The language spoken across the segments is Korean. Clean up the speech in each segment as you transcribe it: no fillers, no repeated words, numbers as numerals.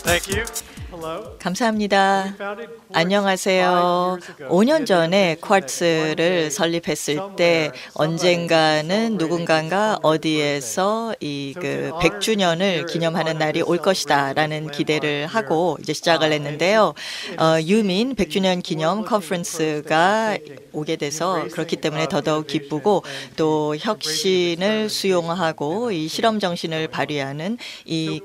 Thank you. Hello. 감사합니다. 안녕하세요. 5년 전에 쿼츠를 설립했을 때 언젠가는 누군가가 어디에서 이 100주년을 기념하는 날이 올 것이다라는 기대를 하고 이제 시작을 했는데요. 유민 100주년 기념 컨퍼런스가 오게 돼서 그렇기 때문에 더더욱 기쁘고 또 혁신을 수용하고 이 실험 정신을 발휘하는 이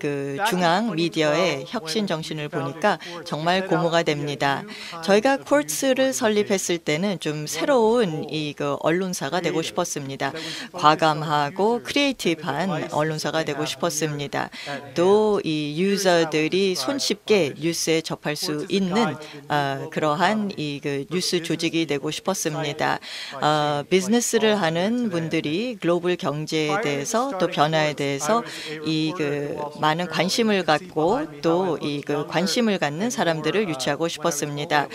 중앙 미디어의 혁신 정신을 보니까 정말 고무가 됩니다. 저희가 쿼츠를 설립했을 때는 좀 새로운 이 언론사가 되고 싶었습니다. 과감하고 크리에이티브한 언론사가 되고 싶었습니다. 또 이 유저들이 손쉽게 뉴스에 접할 수 있는 그러한 이 뉴스 조직이 되고 싶었습니다. 비즈니스를 하는 분들이 글로벌 경제에 대해서 또 변화에 대해서 이 많은 관심을 갖고 또 이 관심을 갖는 사람들을 유치하고 싶었습니다.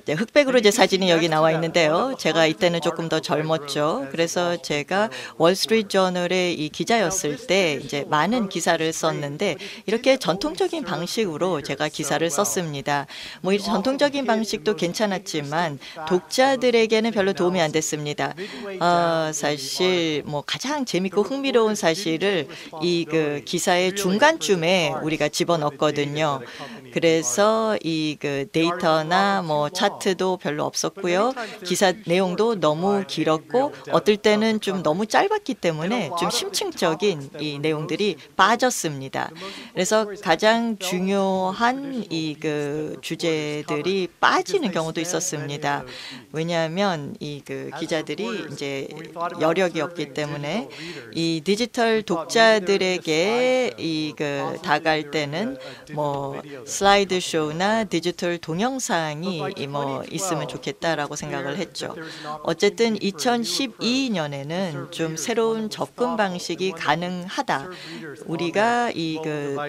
흑백으로 제 사진이 여기 나와 있는데요. 제가 이때는 조금 더 젊었죠. 그래서 제가 월스트리트 저널의 이 기자였을 때 이제 많은 기사를 썼는데 이렇게 전통적인 방식으로 제가 기사를 썼습니다. 뭐 이 전통적인 방식도 괜찮았지만 독자들에게는 별로 도움이 안 됐습니다. 사실 뭐 가장 재밌고 흥미로운 사실을 이 기사의 중간쯤에 우리가 집어넣었거든요. 그래서 이 데이터나 뭐 차트도 별로 없었고요. 기사 내용도 너무 길었고 어떨 때는 좀 너무 짧았기 때문에 좀 심층적인 이 내용들이 빠졌습니다. 그래서 가장 중요한 이 주제들이 빠지는 경우도 있었습니다. 왜냐하면 이 기자들이 이제 여력이 없기 때문에 이 디지털 독자들에게 이 다가갈 때는 뭐 슬라이드 쇼나 디지털 동영상이 뭐 있으면 좋겠다라고 생각을 했죠. 어쨌든 2012년에는 좀 새로운 접근 방식이 가능하다. 우리가 이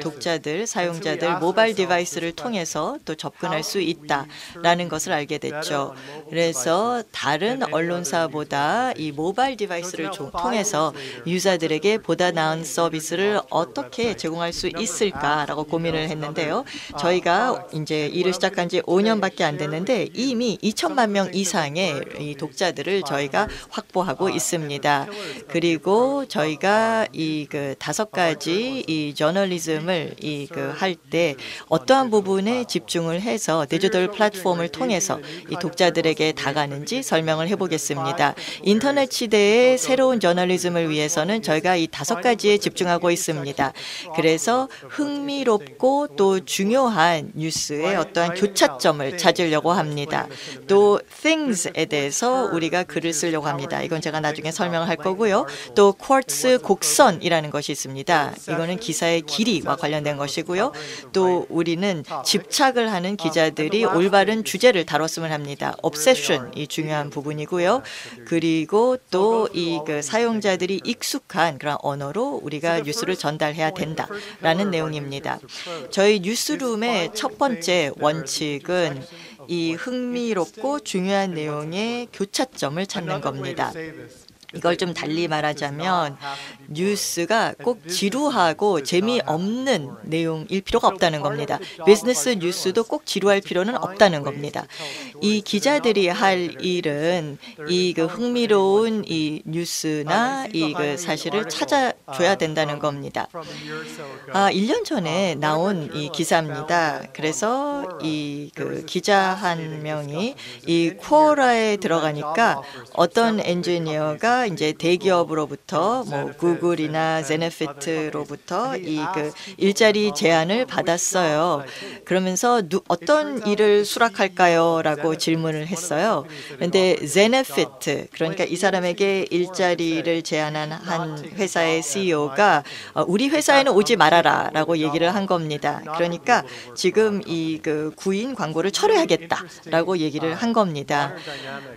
독자들, 사용자들 모바일 디바이스를 통해서 또 접근할 수 있다라는 것을 알게 됐죠. 그래서 다른 언론사보다 이 모바일 디바이스를 통해서 유저들에게 보다 나은 서비스를 어떻게 제공할 수 있을까라고 고민을 했는데요. 저희가 이제 일을 시작한 지 5년밖에 안 됐는데 이미 2천만 명 이상의 이 독자들을 저희가 확보하고 있습니다. 그리고 저희가 이 5가지 이 저널리즘을 이 할 때 어떠한 부분에 집중을 해서 디지털 플랫폼을 통해서 이 독자들에게 다가가는지 설명을 해보겠습니다. 인터넷 시대의 새로운 저널리즘을 위해서는 저희가 이 5가지에 집중하고 있습니다. 그래서 흥미롭고 또 중요한 뉴스의 어떠한 교차점을 찾으려고 합니다. 또 things에 대해서 우리가 글을 쓰려고 합니다. 이건 제가 나중에 설명할 거고요. 또 쿼츠 곡선이라는 것이 있습니다. 이거는 기사의 길이와 관련된 것이고요. 또 우리는 집착을 하는 기자들이 올바른 주제를 다뤘으면 합니다. obsession이 중요한 부분이고요. 그리고 또 이 사용자들이 익숙한 그런 언어로 우리가 뉴스를 전달해야 된다라는 내용입니다. 저희 뉴스룸의 첫 번째 원칙은 이 흥미롭고 중요한 내용의 교차점을 찾는 겁니다. 이걸 좀 달리 말하자면 뉴스가 꼭 지루하고 재미없는 내용일 필요가 없다는 겁니다. 비즈니스 뉴스도 꼭 지루할 필요는 없다는 겁니다. 이 기자들이 할 일은 이 흥미로운 이 뉴스나 이 사실을 찾아줘야 된다는 겁니다. 1년 전에 나온 이 기사입니다. 그래서 이 기자 한 명이 이 쿼라에 들어가니까 어떤 엔지니어가 이제 대기업으로부터 뭐 구글이나 제네피트로부터 이 일자리 제안을 받았어요. 그러면서 어떤 일을 수락할까요?라고 질문을 했어요. 그런데 제네피트, 그러니까 이 사람에게 일자리를 제안한 한 회사의 CEO가 우리 회사에는 오지 말아라라고 얘기를 한 겁니다. 그러니까 지금 이 구인 광고를 철회하겠다라고 얘기를 한 겁니다.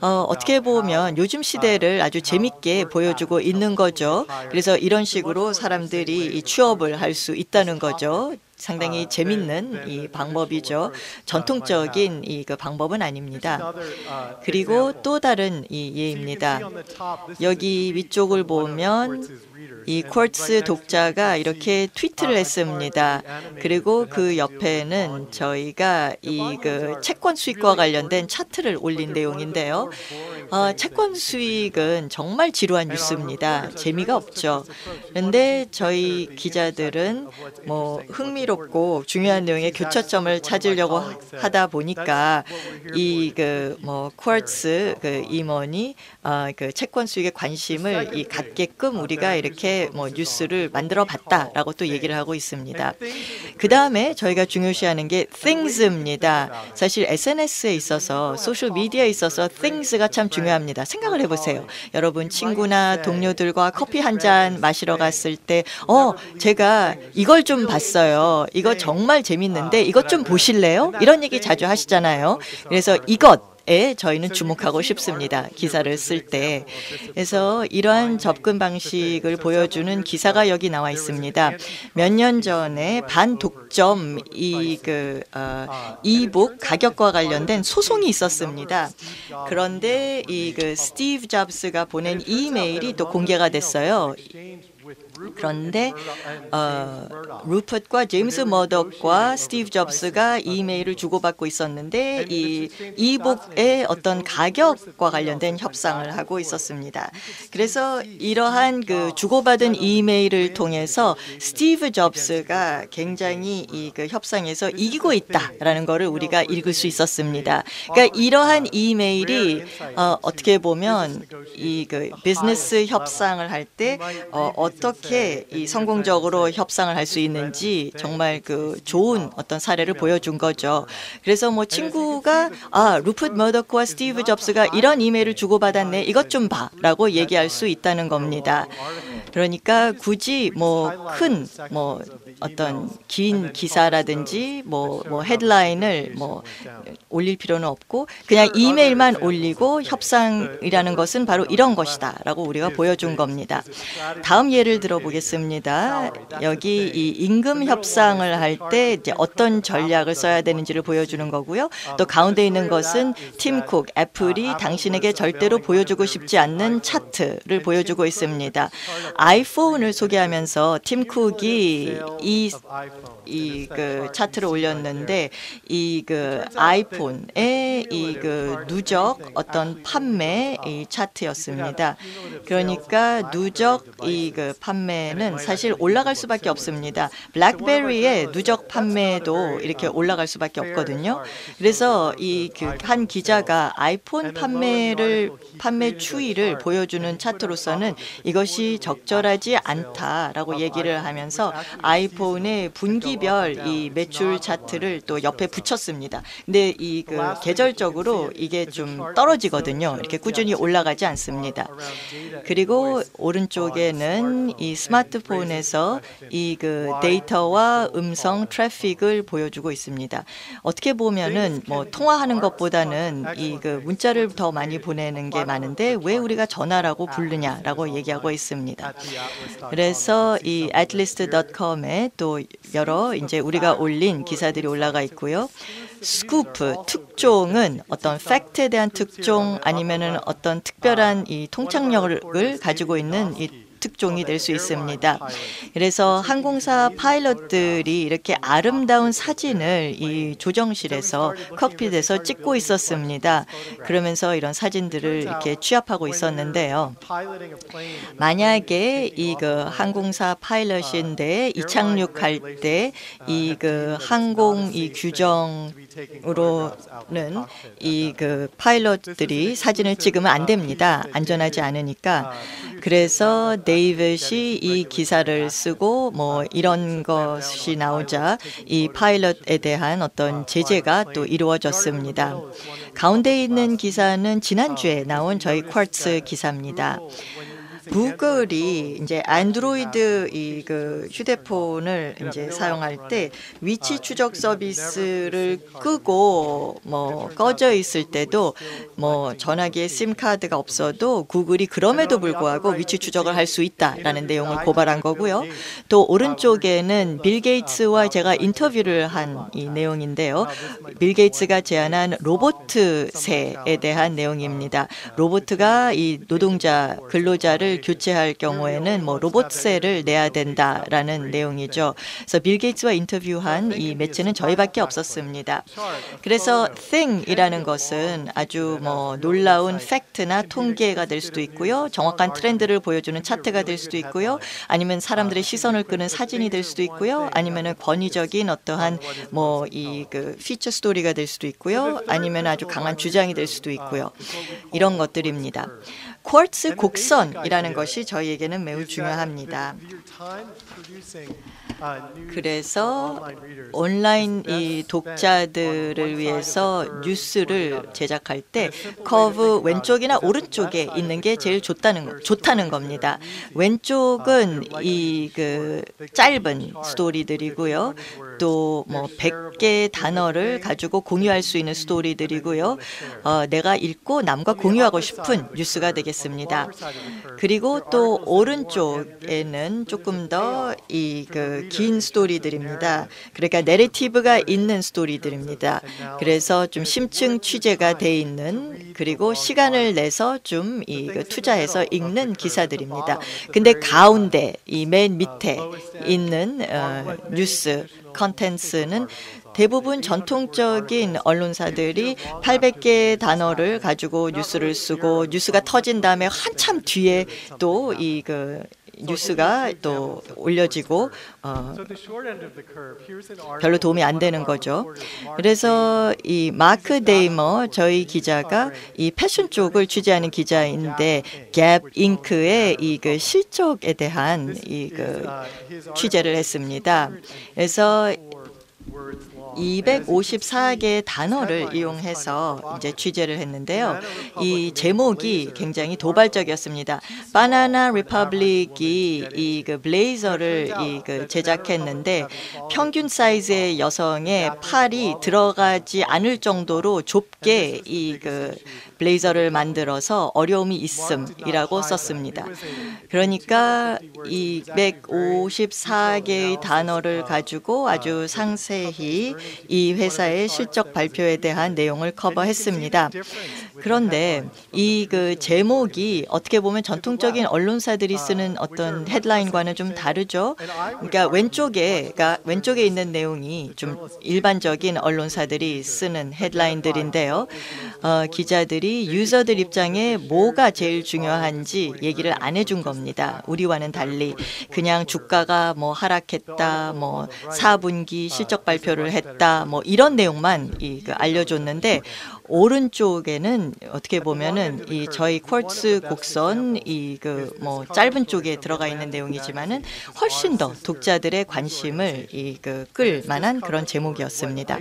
어떻게 보면 요즘 시대를 아주 재밌게 보여주고 있는 거죠. 그래서 이런 식으로 사람들이 이 취업을 할 수 있다는 거죠. 상당히 재밌는 이 방법이죠. 전통적인 이 방법은 아닙니다. 그리고 또 다른 이 예입니다. 여기 위쪽을 보면 이 쿼츠 독자가 이렇게 트위트를 했습니다. 그리고 그 옆에는 저희가 이 그 채권 수익과 관련된 차트를 올린 내용인데요. 채권 수익은 정말 지루한 뉴스입니다. 재미가 없죠. 그런데 저희 기자들은 뭐 흥미롭고 중요한 내용의 교차점을 찾으려고 하다 보니까 이 그 뭐 쿼츠 그 임원이 그 채권 수익에 관심을 갖게끔 우리가 이렇게 뭐 뉴스를 만들어 봤다라고 또 얘기를 하고 있습니다. 그 다음에 저희가 중요시하는 게 things입니다. 사실 SNS에 있어서 소셜 미디어에 있어서 things가 참 중요합니다. 생각을 해보세요. 여러분 친구나 동료들과 커피 한 잔 마시러 갔을 때 제가 이걸 좀 봤어요. 이거 정말 재밌는데 이것 좀 보실래요? 이런 얘기 자주 하시잖아요. 그래서 이것에 저희는 주목하고 싶습니다. 기사를 쓸 때. 그래서 이러한 접근 방식을 보여주는 기사가 여기 나와 있습니다. 몇 년 전에 반독점 이북 가격과 관련된 소송이 있었습니다. 그런데 스티브 잡스가 보낸 이메일이 또 공개가 됐어요. 그런데 루퍼트과 제임스 머덕과 스티브 잡스가 이메일을 주고받고 있었는데 이 이북의 어떤 가격과 관련된 협상을 하고 있었습니다. 그래서 이러한 그 주고받은 이메일을 통해서 스티브 잡스가 굉장히 그 협상에서 이기고 있다라는 것을 우리가 읽을 수 있었습니다. 그러니까 이러한 이메일이 어떻게 보면 그 비즈니스 협상을 할 때 어떻게 성공적으로 협상을 할 수 있는지 정말 그 좋은 어떤 사례를 보여준 거죠. 그래서 뭐 친구가 루퍼트 머덕과 스티브 잡스가 이런 이메일을 주고받았네. 이것 좀 봐라고 얘기할 수 있다는 겁니다. 그러니까 굳이 큰 어떤 긴 기사라든지 헤드라인을 올릴 필요는 없고 그냥 이메일만 올리고 협상이라는 것은 바로 이런 것이다라고 우리가 보여준 겁니다. 다음 예를 들어보겠습니다. 여기 이 임금 협상을 할 때 이제 어떤 전략을 써야 되는지를 보여주는 거고요. 또 가운데 있는 것은 팀 쿡, 애플이 당신에게 절대로 보여주고 싶지 않는 차트를 보여주고 있습니다. 아이폰을 소개하면서 팀 쿡이 그 차트를 올렸는데 그 아이폰의 그 누적 어떤 판매 차트였습니다. 그러니까 누적 그 판매는 사실 올라갈 수밖에 없습니다. 블랙베리의 누적 판매도 이렇게 올라갈 수밖에 없거든요. 그래서 한 기자가 아이폰 판매 추이를 보여주는 차트로서는 이것이 적절하지 않다라고 얘기를 하면서 아이폰의 분기별 이 매출 차트를 또 옆에 붙였습니다. 근데 그 계절적으로 이게 좀 떨어지거든요. 이렇게 꾸준히 올라가지 않습니다. 그리고 오른쪽에는 이 스마트폰에서 그 데이터와 음성 트래픽을 보여주고 있습니다. 어떻게 보면은 통화하는 것보다는 그 문자를 더 많이 보내는 게 많은데 왜 우리가 전화라고 부르냐라고 얘기하고 있습니다. 그래서 이 atlist.com에 또 여러 이제 우리가 올린 기사들이 올라가 있고요. 스쿠프, 특종은 어떤 팩트에 대한 특종 아니면은 어떤 특별한 이 통찰력을 가지고 있는 이 특종이 될 수 있습니다. 그래서 항공사 파일럿들이 이렇게 아름다운 사진을 이 조정실에서 칵핏에서 찍고 있었습니다. 그러면서 이런 사진들을 이렇게 취합하고 있었는데요. 만약에 그 항공사 파일럿인데 이착륙할 때 그 항공 규정으로는 그 파일럿들이 사진을 찍으면 안 됩니다. 안전하지 않으니까. 그래서 데이빗이 이 기사를 쓰고 이런 것이 나오자 이 파일럿에 대한 어떤 제재가 또 이루어졌습니다. 가운데 있는 기사는 지난주에 나온 저희 쿼츠 기사입니다. 구글이 이제 안드로이드 그 휴대폰을 이제 사용할 때 위치 추적 서비스를 끄고 꺼져 있을 때도 전화기에 심 카드가 없어도 구글이 그럼에도 불구하고 위치 추적을 할 수 있다라는 내용을 고발한 거고요. 또 오른쪽에는 빌 게이츠와 제가 인터뷰를 한 이 내용인데요. 빌 게이츠가 제안한 로봇세에 대한 내용입니다. 로봇가 이 노동자 근로자를 셀을 교체할 경우에는 뭐 로봇셀을 내야 된다라는 내용이죠. 그래서 빌 게이츠와 인터뷰한 이 매체는 저희밖에 없었습니다. 그래서 thing이라는 것은 아주 뭐 놀라운 팩트나 통계가 될 수도 있고요. 정확한 트렌드를 보여주는 차트가 될 수도 있고요. 아니면 사람들의 시선을 끄는 사진이 될 수도 있고요. 아니면은 권위적인 어떠한 뭐 이 그 피처 스토리가 될 수도 있고요. 아니면 아주 강한 주장이 될 수도 있고요. 이런 것들입니다. 쿼츠 곡선이라는 것이 저희에게는 매우 중요합니다. 그래서 온라인 이 독자들을 위해서 뉴스를 제작할 때 커브 왼쪽이나 오른쪽에 있는 게 제일 좋다는 겁니다. 왼쪽은 이 그 짧은 스토리들이고요. 또 뭐 100개의 단어를 가지고 공유할 수 있는 스토리들이고요. 내가 읽고 남과 공유하고 싶은 뉴스가 되겠습니다. 그리고 또 오른쪽에는 조금 더 이 그 긴 스토리들입니다. 그러니까 내러티브가 있는 스토리들입니다. 그래서 좀 심층 취재가 돼 있는 그리고 시간을 내서 좀 이 그 투자해서 읽는 기사들입니다. 근데 가운데 이 맨 밑에 있는 뉴스 컨텐츠는 대부분 전통적인 언론사들이 800개의 단어를 가지고 뉴스를 쓰고 뉴스가 터진 다음에 한참 뒤에 또 이 그 뉴스가 또 올려지고 별로 도움이 안 되는 거죠. 그래서 이 마크 데이머 저희 기자가 이 패션 쪽을 취재하는 기자인데 갭 잉크의 이 그 실적에 대한 이 그 취재를 했습니다. 그래서 254개의 단어를 이용해서 이제 취재를 했는데요. 이 제목이 굉장히 도발적이었습니다. 바나나 리퍼블릭이 이 그 블레이저를 이 그 제작했는데 평균 사이즈의 여성의 팔이 들어가지 않을 정도로 좁게 이 그 블레이저를 만들어서 어려움이 있음이라고 썼습니다. 그러니까 254개의 단어를 가지고 아주 상세히 이 회사의 실적 발표에 대한 내용을 커버했습니다. 그런데 이 그 제목이 어떻게 보면 전통적인 언론사들이 쓰는 어떤 헤드라인과는 좀 다르죠. 그러니까 왼쪽에 있는 내용이 좀 일반적인 언론사들이 쓰는 헤드라인들인데요. 기자들이 유저들 입장에 뭐가 제일 중요한지 얘기를 안 해준 겁니다. 우리와는 달리 그냥 주가가 뭐 하락했다, 뭐 4분기 실적 발표를 했다, 뭐 이런 내용만 알려줬는데 오른쪽에는 어떻게 보면은 이 저희 쿼츠 곡선 이 그 뭐 짧은 쪽에 들어가 있는 내용이지만은 훨씬 더 독자들의 관심을 끌 만한 그런 제목이었습니다.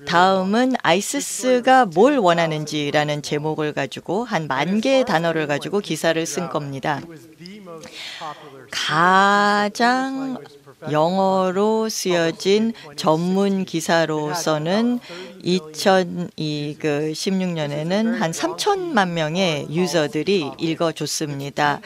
다음은 아이시스가 뭘 원하는지라는 제목을 가지고 한 10,000개의 단어를 가지고 기사를 쓴 겁니다. 가장 영어로 쓰여진 전문 기사로서는 2016년에는 한 3천만 명의 유저들이 읽어줬습니다.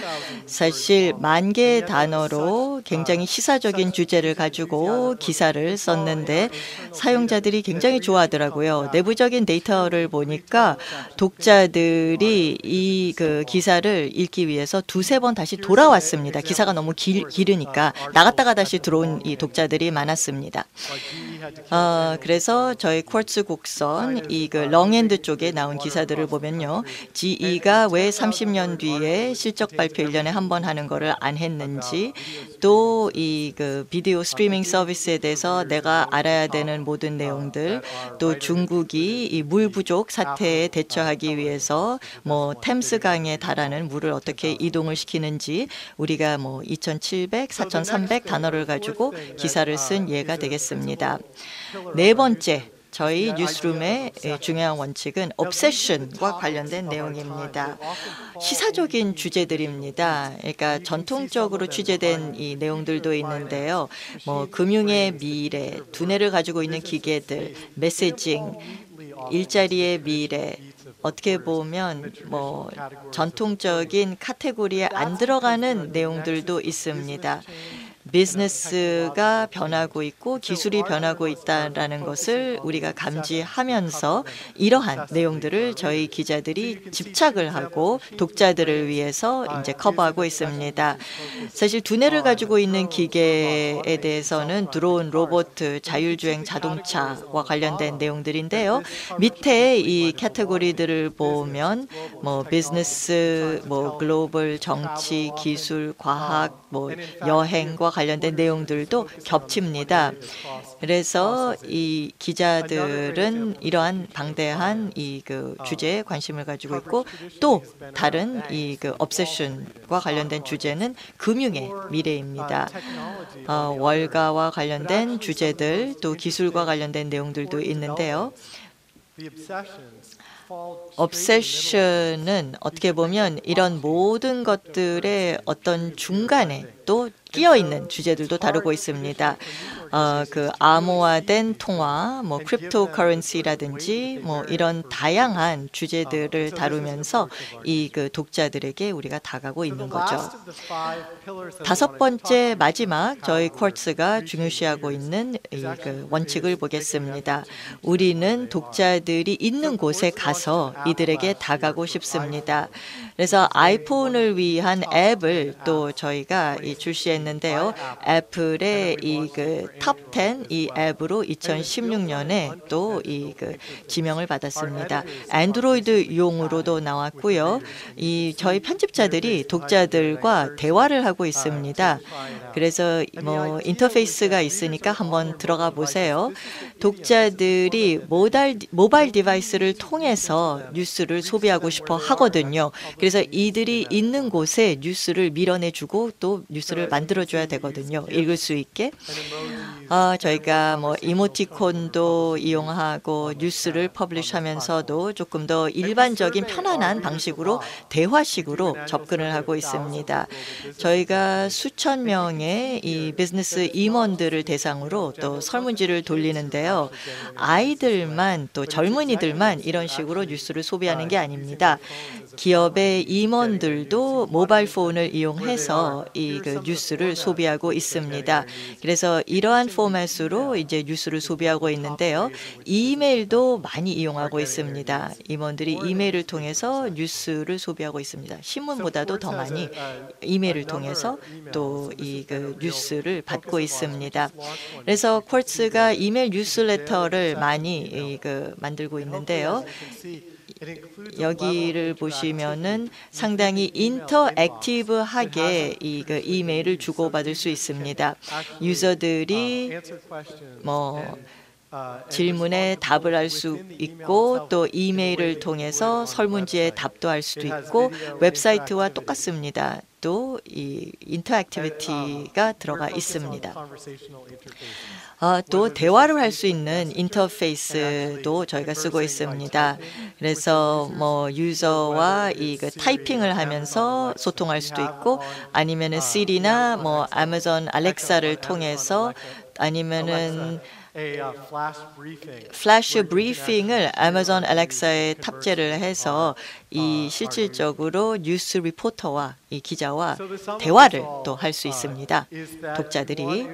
사실 10,000개의 단어로 굉장히 시사적인 주제를 가지고 기사를 썼는데 사용자들이 굉장히 좋아하더라고요. 내부적인 데이터를 보니까 독자들이 이 그 기사를 읽기 위해서 2-3번 다시 돌아왔습니다. 기사가 너무 길으니까 나갔다가 다시 들어온 이 독자들이 많았습니다. 그래서 저희 쿼츠 곡선 이 그 롱엔드 쪽에 나온 기사들을 보면요. GE가 왜 30년 뒤에 실적 발표 1년에 한 번 하는 거를 안 했는지, 또 이 그 비디오 스트리밍 서비스에 대해서 내가 알아야 되는 모든 내용들, 또 중국이 이 물 부족 사태에 대처하기 위해서 뭐 템스 강에 달하는 물을 어떻게 이동을 시키는지 우리가 뭐 2,700, 4,300 단어를 가지고 기사를 쓴 예가 되겠습니다. 네 번째, 저희 뉴스룸의 중요한 원칙은 obsession과 관련된 내용입니다. 시사적인 주제들입니다. 그러니까 전통적으로 취재된 이 내용들도 있는데요. 뭐 금융의 미래, 두뇌를 가지고 있는 기계들, 메시징, 일자리의 미래, 어떻게 보면 뭐 전통적인 카테고리에 안 들어가는 내용들도 있습니다. 비즈니스가 변하고 있고 기술이 변하고 있다라는 것을 우리가 감지하면서 이러한 내용들을 저희 기자들이 집착을 하고 독자들을 위해서 이제 커버하고 있습니다. 사실 두뇌를 가지고 있는 기계에 대해서는 드론, 로봇, 자율주행 자동차와 관련된 내용들인데요. 밑에 이 카테고리들을 보면 뭐 비즈니스, 뭐 글로벌 정치, 기술, 과학, 뭐 여행과 관련된 내용들도 겹칩니다. 그래서 이 기자들은 이러한 방대한 이 그 주제에 관심을 가지고 있고 또 다른 이 그 obsession과 관련된 주제는 금융의 미래입니다. 월가와 관련된 주제들 또 기술과 관련된 내용들도 있는데요. obsession은 어떻게 보면 이런 모든 것들의 어떤 중간에 또 끼어 있는 주제들도 다루고 있습니다. 그 암호화된 통화, 뭐 크립토커런시라든지 뭐 이런 다양한 주제들을 다루면서 이 그 독자들에게 우리가 다가가고 있는 거죠. 다섯 번째 마지막 저희 쿼츠가 중요시하고 있는 이 그 원칙을 보겠습니다. 우리는 독자들이 있는 곳에 가서 이들에게 다가가고 싶습니다. 그래서 아이폰을 위한 앱을 또 저희가 출시했는데요. 애플의 이 그 탑 10 이 앱으로 2016년에 또 이 그 지명을 받았습니다. 안드로이드용으로도 나왔고요. 이 저희 편집자들이 독자들과 대화를 하고 있습니다. 그래서 뭐 인터페이스가 있으니까 한번 들어가 보세요. 독자들이 모바일 디바이스를 통해서 뉴스를 소비하고 싶어 하거든요. 그래서 이들이 있는 곳에 뉴스를 밀어내주고 또 뉴스를 만들어줘야 되거든요. 읽을 수 있게. 저희가 뭐 이모티콘도 이용하고 뉴스를 퍼블리시하면서도 조금 더 일반적인 편안한 방식으로 대화식으로 접근을 하고 있습니다. 저희가 수천 명의 이 비즈니스 임원들을 대상으로 또 설문지를 돌리는데요. 아이들만 또 젊은이들만 이런 식으로 뉴스를 소비하는 게 아닙니다. 기업의 임원들도 모바일 폰을 이용해서 이 그 뉴스를 소비하고 있습니다. 그래서 이러한 포맷으로 이제 뉴스를 소비하고 있는데요. 이메일도 많이 이용하고 있습니다. 임원들이 이메일을 통해서 뉴스를 소비하고 있습니다. 신문보다도 더 많이 이메일을 통해서 또 이 그 뉴스를 받고 있습니다. 그래서 쿼츠가 이메일 뉴스레터를 많이 만들고 있는데요. 여기를 보시면은 상당히 인터액티브하게 이 그 이메일을 주고받을 수 있습니다. 유저들이 뭐 질문에 답을 할 수 있고 또 이메일을 통해서 설문지에 답도 할 수도 있고 웹사이트와 똑같습니다. 또 이 인터액티비티가 들어가 있습니다. 또 대화를 할 수 있는 인터페이스도 저희가 쓰고 있습니다. 그래서 뭐 유저와 이 그 타이핑을 하면서 소통할 수도 있고 아니면은 시리나 뭐 아마존 알렉사를 통해서 아니면은 플래시 브리핑을 아마존 알렉사에 탑재를 해서 이 실질적으로 뉴스 리포터와 이 기자와 대화를 또 할 수 있습니다. 독자들이.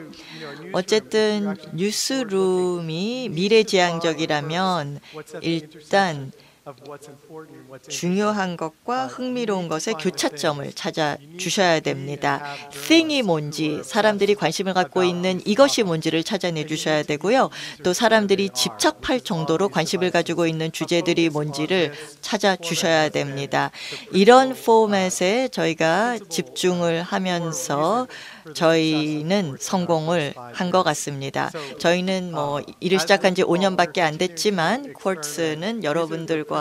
어쨌든 뉴스룸이 미래지향적이라면 일단 중요한 것과 흥미로운 것의 교차점을 찾아주셔야 됩니다. thing이 뭔지, 사람들이 관심을 갖고 있는 이것이 뭔지를 찾아내 주셔야 되고요. 또 사람들이 집착할 정도로 관심을 가지고 있는 주제들이 뭔지를 찾아주셔야 됩니다. 이런 포맷에 저희가 집중을 하면서 저희는 성공을 한 것 같습니다. 저희는 뭐 일을 시작한 지 5년밖에 안 됐지만 쿼츠는 여러분들과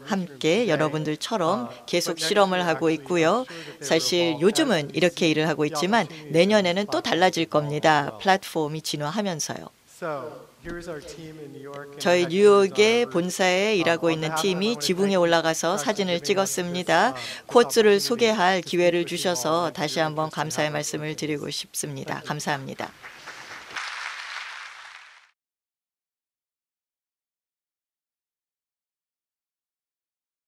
함께 여러분들처럼 계속 실험을 하고 있고요. 사실 요즘은 이렇게 일을 하고 있지만 내년에는 또 달라질 겁니다. 플랫폼이 진화하면서요. 저희 뉴욕의 본사에 일하고 있는 팀이 지붕에 올라가서 사진을 찍었습니다. 쿼츠를 소개할 기회를 주셔서 다시 한번 감사의 말씀을 드리고 싶습니다. 감사합니다.